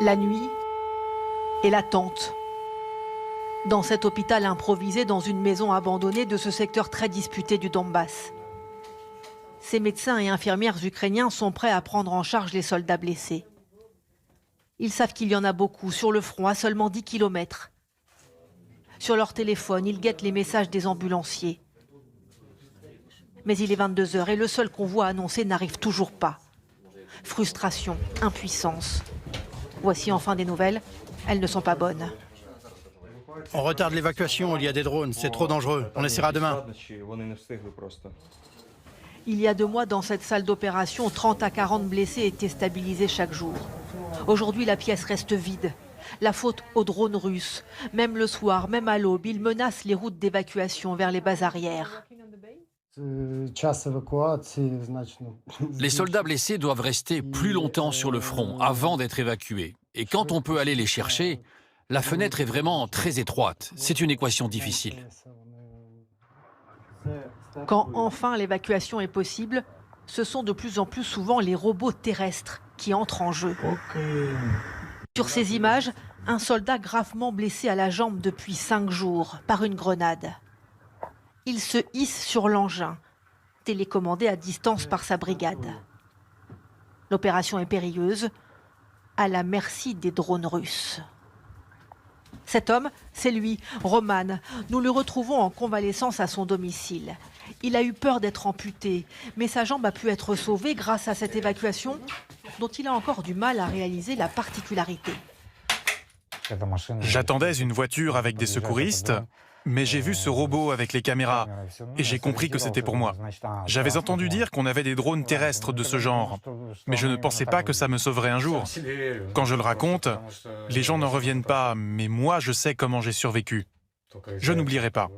La nuit et l'attente. Dans cet hôpital improvisé dans une maison abandonnée de ce secteur très disputé du Donbass. Ces médecins et infirmières ukrainiens sont prêts à prendre en charge les soldats blessés. Ils savent qu'il y en a beaucoup sur le front à seulement 10 km. Sur leur téléphone, ils guettent les messages des ambulanciers. Mais il est 22 h et le seul convoi annoncé n'arrive toujours pas. Frustration, impuissance. Voici enfin des nouvelles, elles ne sont pas bonnes. On retarde l'évacuation, il y a des drones, c'est trop dangereux. On essaiera demain. Il y a 2 mois, dans cette salle d'opération, 30 à 40 blessés étaient stabilisés chaque jour. Aujourd'hui, la pièce reste vide. La faute aux drones russes. Même le soir, même à l'aube, ils menacent les routes d'évacuation vers les bases arrières. Les soldats blessés doivent rester plus longtemps sur le front avant d'être évacués. Et quand on peut aller les chercher, la fenêtre est vraiment très étroite. C'est une équation difficile. Quand enfin l'évacuation est possible, ce sont de plus en plus souvent les robots terrestres qui entrent en jeu. Sur ces images, un soldat gravement blessé à la jambe depuis 5 jours par une grenade. Il se hisse sur l'engin, télécommandé à distance par sa brigade. L'opération est périlleuse, à la merci des drones russes. Cet homme, c'est lui, Roman. Nous le retrouvons en convalescence à son domicile. Il a eu peur d'être amputé, mais sa jambe a pu être sauvée grâce à cette évacuation dont il a encore du mal à réaliser la particularité. J'attendais une voiture avec des secouristes, mais j'ai vu ce robot avec les caméras et j'ai compris que c'était pour moi. J'avais entendu dire qu'on avait des drones terrestres de ce genre, mais je ne pensais pas que ça me sauverait un jour. Quand je le raconte, les gens n'en reviennent pas, mais moi je sais comment j'ai survécu. Je n'oublierai pas.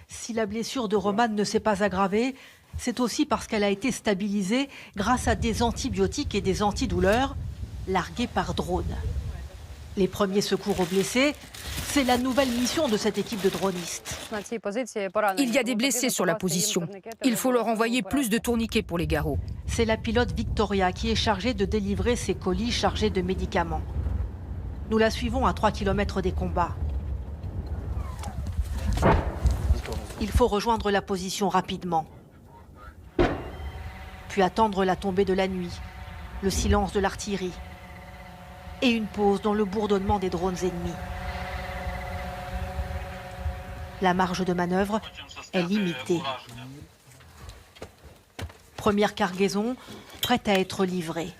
Si la blessure de Roman ne s'est pas aggravée, c'est aussi parce qu'elle a été stabilisée grâce à des antibiotiques et des antidouleurs largués par drone. Les premiers secours aux blessés, c'est la nouvelle mission de cette équipe de dronistes. Il y a des blessés sur la position. Il faut leur envoyer plus de tourniquets pour les garrots. C'est la pilote Victoria qui est chargée de délivrer ces colis chargés de médicaments. Nous la suivons à 3 km des combats. Il faut rejoindre la position rapidement. Puis attendre la tombée de la nuit, le silence de l'artillerie et une pause dans le bourdonnement des drones ennemis. La marge de manœuvre est limitée. Première cargaison, prête à être livrée.